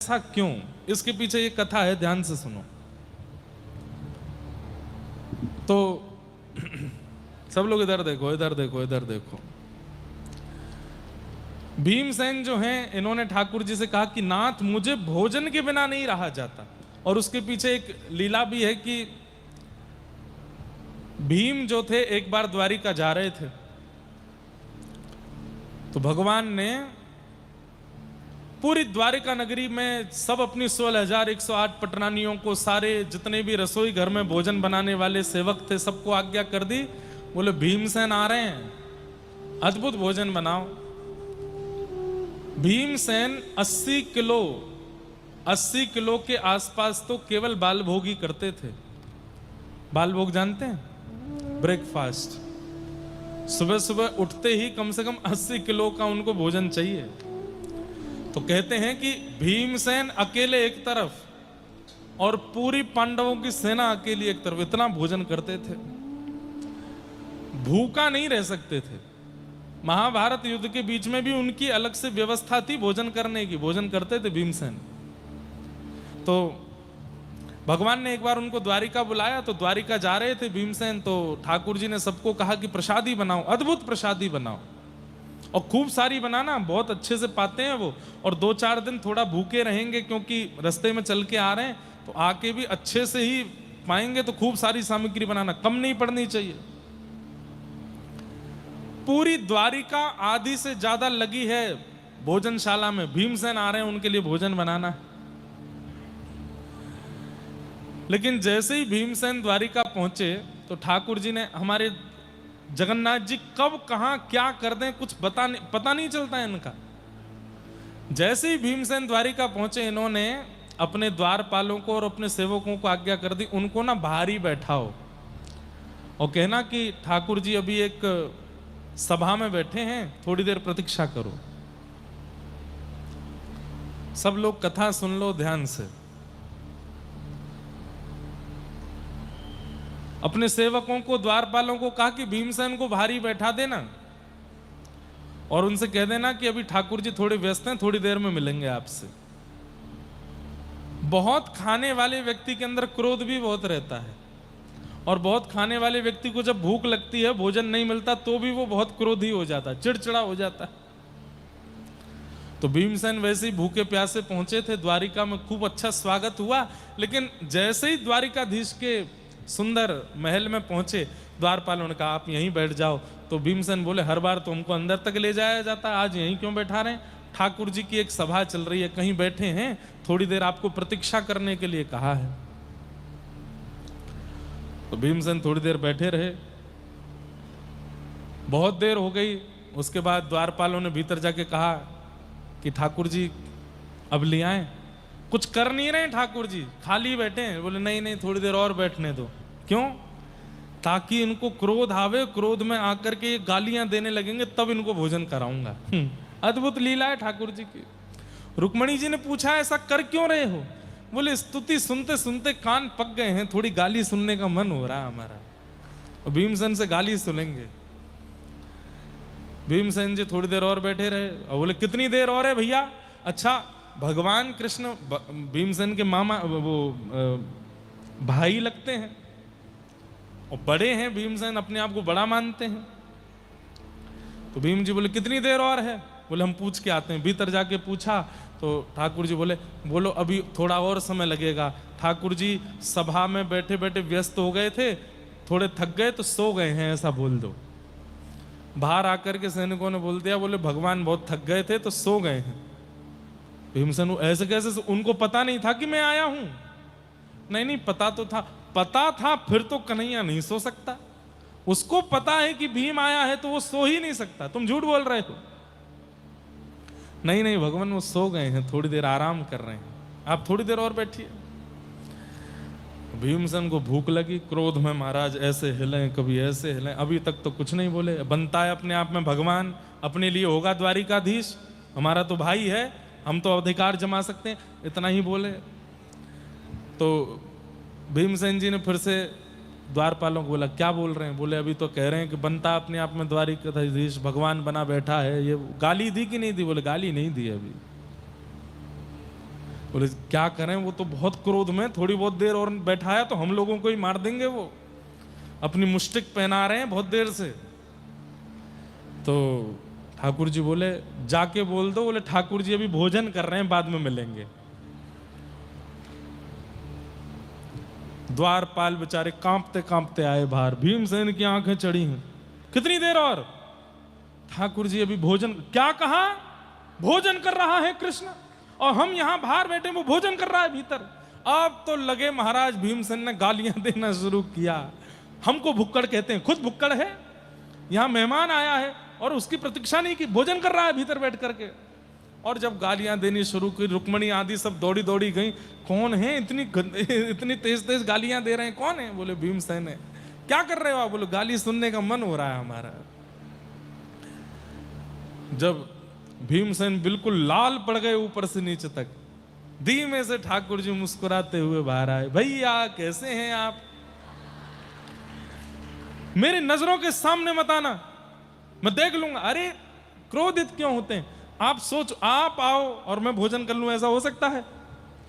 ऐसा क्यों? इसके पीछे एक कथा है, ध्यान से सुनो। तो सब लोग इधर देखो, इधर देखो, इधर देखो। भीमसेन जो हैं, इन्होंने ठाकुर जी से कहा कि नाथ, मुझे भोजन के बिना नहीं रहा जाता। और उसके पीछे एक लीला भी है कि भीम जो थे एक बार द्वारिका जा रहे थे, तो भगवान ने पूरी द्वारिका नगरी में सब अपनी 16,108 पटरानियों को, सारे जितने भी रसोई घर में भोजन बनाने वाले सेवक थे, सबको आज्ञा कर दी। बोले भीमसेन आ रहे हैं, अद्भुत भोजन बनाओ। भीमसेन 80 किलो के आसपास तो केवल बाल भोग ही करते थे। बाल भोग जानते हैं? ब्रेकफास्ट। सुबह सुबह उठते ही कम से कम 80 किलो का उनको भोजन चाहिए। तो कहते हैं कि भीमसेन अकेले एक तरफ और पूरी पांडवों की सेना अकेली एक तरफ, इतना भोजन करते थे, भूखा नहीं रह सकते थे। महाभारत युद्ध के बीच में भी उनकी अलग से व्यवस्था थी भोजन करने की, भोजन करते थे भीमसेन। तो भगवान ने एक बार उनको द्वारिका बुलाया, तो द्वारिका जा रहे थे भीमसेन, तो ठाकुर जी ने सबको कहा कि प्रसादी बनाओ, अद्भुत प्रसादी बनाओ, और खूब सारी बनाना, बहुत अच्छे से पाते हैं वो। और 2-4 दिन थोड़ा भूखे रहेंगे क्योंकि रास्ते में चल के आ रहे हैं, तो आके भी अच्छे से ही पाएंगे, तो खूब सारी सामग्री बनाना, कम नहीं पड़नी चाहिए। पूरी द्वारिका आधी से ज्यादा लगी है भोजनशाला में, भीमसेन आ रहे हैं उनके लिए भोजन बनाना है। लेकिन जैसे ही भीमसेन द्वारिका पहुंचे, तो ठाकुर जी ने, हमारे जगन्नाथ जी कब कहां क्या कर दें कुछ पता नहीं चलता है इनका। जैसे ही भीमसेन द्वारिका पहुंचे, इन्होंने अपने द्वारपालों को और अपने सेवकों को आज्ञा कर दी, उनको ना बाहर ही बैठाओ और कहना कि ठाकुर जी अभी एक सभा में बैठे हैं, थोड़ी देर प्रतीक्षा करो। सब लोग कथा सुन लो ध्यान से। अपने सेवकों को, द्वारपालों को कहा कि भीमसेन को बाहर ही बैठा देना और उनसे कह देना कि अभी ठाकुर जी थोड़े व्यस्त हैं, थोड़ी देर में मिलेंगे आपसे। बहुत खाने वाले व्यक्ति के अंदर क्रोध भी बहुत रहता है, और बहुत खाने वाले व्यक्ति को जब भूख लगती है, भोजन नहीं मिलता, तो भी वो बहुत क्रोधी हो जाता है, चिड़चिड़ा हो जाता है। तो भीमसेन वैसे ही भूखे प्यासे पहुंचे थे द्वारिका में, खूब अच्छा स्वागत हुआ। लेकिन जैसे ही द्वारिकाधीश के सुंदर महल में पहुंचे, द्वारपालों ने कहा आप यहीं बैठ जाओ। तो भीमसेन बोले हर बार तो हमको अंदर तक ले जाया जाता है, आज यहीं क्यों बैठा रहे हैं? ठाकुर जी की एक सभा चल रही है, कहीं बैठे हैं, थोड़ी देर आपको प्रतीक्षा करने के लिए कहा है। तो भीमसेन थोड़ी देर बैठे रहे, बहुत देर हो गई। उसके बाद द्वारपालों ने भीतर जाके कहा कि ठाकुर जी अब ले आए। कुछ कर नहीं रहे ठाकुर जी, खाली बैठे हैं। बोले नहीं नहीं, थोड़ी देर और बैठने दो। क्यों? ताकि इनको क्रोध आवे, क्रोध में आकर के ये गालियां देने लगेंगे, तब इनको भोजन कराऊंगा। अद्भुत लीला है ठाकुर जी की। रुक्मणी जी ने पूछा ऐसा कर क्यों रहे हो? बोले स्तुति सुनते सुनते कान पक गए हैं, थोड़ी गाली सुनने का मन हो रहा है हमारा, और भीमसेन से गाली सुनेंगे। भीमसेन जी थोड़ी देर और बैठे रहे और बोले कितनी देर और है भैया? अच्छा, भगवान कृष्ण भीमसेन के मामा, वो भाई लगते हैं और बड़े हैं, भीमसेन अपने आप को बड़ा मानते हैं। तो भीम जी बोले कितनी देर और है? बोले हम पूछ के आते हैं। भीतर जाके पूछा तो ठाकुर जी बोले बोलो अभी थोड़ा और समय लगेगा। ठाकुर जी सभा में बैठे बैठे व्यस्त हो गए थे, थोड़े थक गए तो सो गए हैं, ऐसा बोल दो। बाहर आकर के सैनिकों ने बोल दिया, बोले भगवान बहुत थक गए थे तो सो गए हैं। भीमसेन ऐसे कैसे? उनको पता नहीं था कि मैं आया हूं? नहीं नहीं, पता तो था। पता था फिर तो कन्हैया नहीं सो सकता। उसको पता है कि भीम आया है तो वो सो ही नहीं सकता। तुम झूठ बोल रहे हो। नहीं नहीं भगवान, वो सो गए हैं, थोड़ी देर आराम कर रहे हैं, आप थोड़ी देर और बैठिए। भीमसेन को भूख लगी, क्रोध में महाराज ऐसे हिले, कभी ऐसे हिले, अभी तक तो कुछ नहीं बोले। बनता है अपने आप में भगवान, अपने लिए होगा द्वारिकाधीश, हमारा तो भाई है, हम तो अधिकार जमा सकते हैं, इतना ही बोले। तो भीमसेन जी ने फिर से द्वारपालों को बोला क्या बोल रहे हैं? बोले अभी तो कह रहे हैं कि बनता अपने आप में द्वारिकाधीश, भगवान बना बैठा है। ये गाली दी कि नहीं दी? बोले गाली नहीं दी अभी। बोले क्या करें, वो तो बहुत क्रोध में, थोड़ी बहुत देर और बैठाया तो हम लोगों को ही मार देंगे, वो अपनी मुष्टिक पहना रहे हैं बहुत देर से। तो ठाकुर जी बोले जाके बोल दो, बोले ठाकुर जी अभी भोजन कर रहे हैं, बाद में मिलेंगे। द्वारपाल बेचारे कांपते कांपते आए बाहर, भीमसेन की आंखें चढ़ी हैं, कितनी देर और? ठाकुर जी अभी भोजन, क्या कहा? भोजन कर रहा है कृष्ण, और हम यहां बाहर बैठे, वो भोजन कर रहा है भीतर। अब तो लगे महाराज भीमसेन ने गालियां देना शुरू किया, हमको भुक्कड़ कहते हैं, खुद भुक्कड़ है, यहां मेहमान आया है और उसकी प्रतीक्षा नहीं की, भोजन कर रहा है भीतर बैठ करके। और जब गालियां देनी शुरू की, रुक्मणी आदि सब दौड़ी दौड़ी गई, कौन है इतनी तेज तेज गालियां दे रहे हैं, कौन है? बोले भीमसेन है। क्या कर रहे हो आप? बोले गाली सुनने का मन हो रहा है हमारा। जब भीमसेन बिल्कुल लाल पड़ गए ऊपर से नीचे तक, धीमे से ठाकुर जी मुस्कुराते हुए बाहर आए, भैया कैसे हैं आप? मेरी नजरों के सामने मत आना, मैं देख लूंगा। अरे क्रोधित क्यों होते हैं आप? सोच, आप आओ और मैं भोजन कर लूं, ऐसा हो सकता है?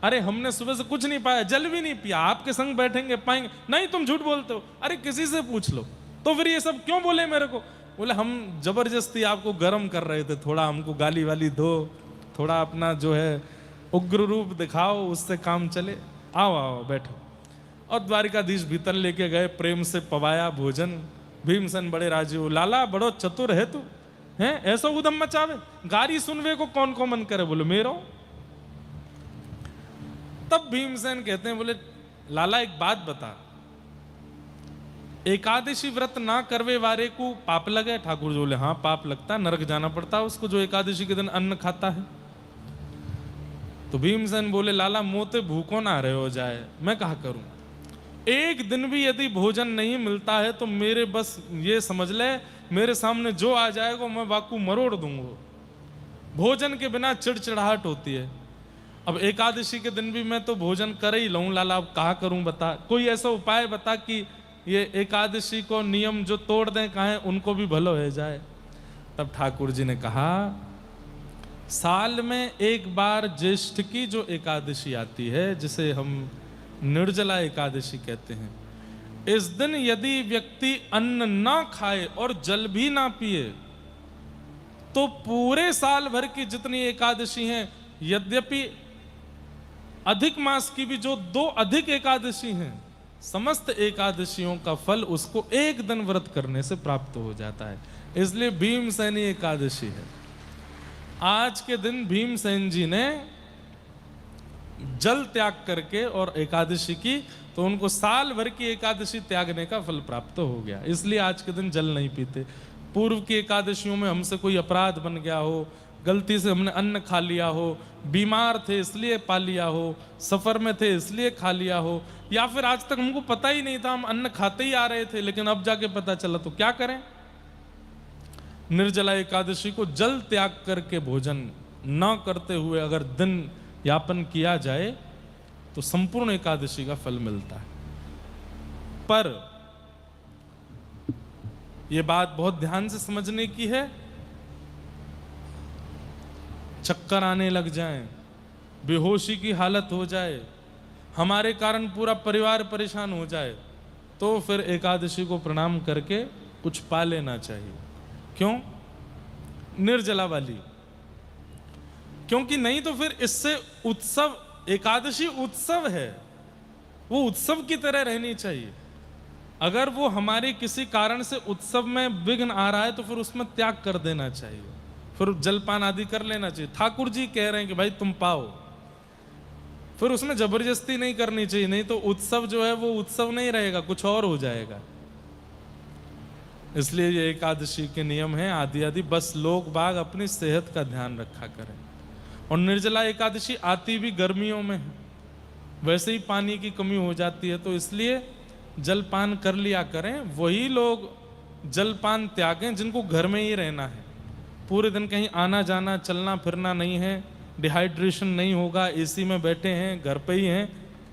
अरे हमने सुबह से कुछ नहीं पाया, जल भी नहीं पिया, आपके संग बैठेंगे पाएंगे? नहीं, तुम झूठ बोलते हो। अरे किसी से पूछ लो। तो फिर ये सब क्यों बोले मेरे को? बोले हम जबरदस्ती आपको गर्म कर रहे थे, थोड़ा हमको गाली वाली दो, थोड़ा अपना जो है उग्र रूप दिखाओ, उससे काम चले। आओ आओ बैठो। और द्वारिकाधीश भीतर लेके गए, प्रेम से पवाया भोजन। भीमसेन बड़े राजी हो, लाला बड़ो चतुर है तू, हैं ऐसा उदम मचावे, गारी सुनवे को कौन को मन करे? बोले मेरो। तब भीमसेन कहते हैं, बोले लाला एक बात बता, एकादशी व्रत ना करवे वारे को पाप लगे? ठाकुर जी बोले हाँ पाप लगता, नरक जाना पड़ता उसको जो एकादशी के दिन अन्न खाता है। तो भीमसेन बोले लाला मोते भूखो ना रहे हो जाए, मैं कहा करूं? एक दिन भी यदि भोजन नहीं मिलता है तो मेरे बस ये समझ ले, मेरे सामने जो आ जाएगा मैं बाकू मरोड़ दूंगा। भोजन के बिना चिड़चिड़ाहट होती है। अब एकादशी के दिन भी मैं तो भोजन कर ही लूं लाला, अब कहा करूं बता, कोई ऐसा उपाय बता कि ये एकादशी को नियम जो तोड़ दें, कहें उनको भी भलो हो जाए। तब ठाकुर जी ने कहा साल में एक बार ज्येष्ठ की जो एकादशी आती है, जिसे हम निर्जला एकादशी कहते हैं, इस दिन यदि व्यक्ति अन्न ना खाए और जल भी ना पिए तो पूरे साल भर की जितनी एकादशी हैं, यद्यपि अधिक मास की भी जो 2 अधिक एकादशी हैं, समस्त एकादशियों का फल उसको एक दिन व्रत करने से प्राप्त हो जाता है। इसलिए भीमसेनी एकादशी है। आज के दिन भीमसेन जी ने जल त्याग करके और एकादशी की, तो उनको साल भर की एकादशी त्यागने का फल प्राप्त हो गया। इसलिए आज के दिन जल नहीं पीते। पूर्व की एकादशियों में हमसे कोई अपराध बन गया हो, गलती से हमने अन्न खा लिया हो, बीमार थे इसलिए पा लिया हो, सफर में थे इसलिए खा लिया हो, या फिर आज तक हमको पता ही नहीं था, हम अन्न खाते ही आ रहे थे लेकिन अब जाके पता चला, तो क्या करें? निर्जला एकादशी को जल त्याग करके भोजन न करते हुए अगर दिन यापन किया जाए तो संपूर्ण एकादशी का फल मिलता है। पर यह बात बहुत ध्यान से समझने की है, चक्कर आने लग जाएं, बेहोशी की हालत हो जाए, हमारे कारण पूरा परिवार परेशान हो जाए, तो फिर एकादशी को प्रणाम करके कुछ पा लेना चाहिए। क्यों? निर्जला वाली, क्योंकि नहीं तो फिर इससे उत्सव, एकादशी उत्सव है, वो उत्सव की तरह रहनी चाहिए। अगर वो हमारे किसी कारण से उत्सव में विघ्न आ रहा है तो फिर उसमें त्याग कर देना चाहिए, फिर जलपान आदि कर लेना चाहिए। ठाकुर जी कह रहे हैं कि भाई तुम पाओ, फिर उसमें जबरदस्ती नहीं करनी चाहिए, नहीं तो उत्सव जो है वो उत्सव नहीं रहेगा, कुछ और हो जाएगा। इसलिए ये एकादशी के नियम हैं आदि आदि, बस लोग बाग अपनी सेहत का ध्यान रखा करें। और निर्जला एकादशी आती भी गर्मियों में है, वैसे ही पानी की कमी हो जाती है, तो इसलिए जलपान कर लिया करें। वही लोग जलपान त्यागें जिनको घर में ही रहना है, पूरे दिन कहीं आना जाना चलना फिरना नहीं है, डिहाइड्रेशन नहीं होगा, एसी में बैठे हैं, घर पे ही हैं,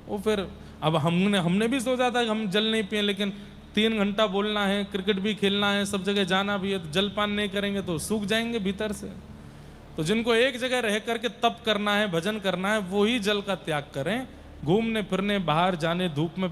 वो फिर अब हमने भी सोचा था कि हम जल नहीं पिए, लेकिन 3 घंटा बोलना है, क्रिकेट भी खेलना है, सब जगह जाना भी है, तो जलपान नहीं करेंगे तो सूख जाएंगे भीतर से। तो जिनको एक जगह रह करके तप करना है, भजन करना है, वो ही जल का त्याग करें। घूमने फिरने बाहर जाने, धूप में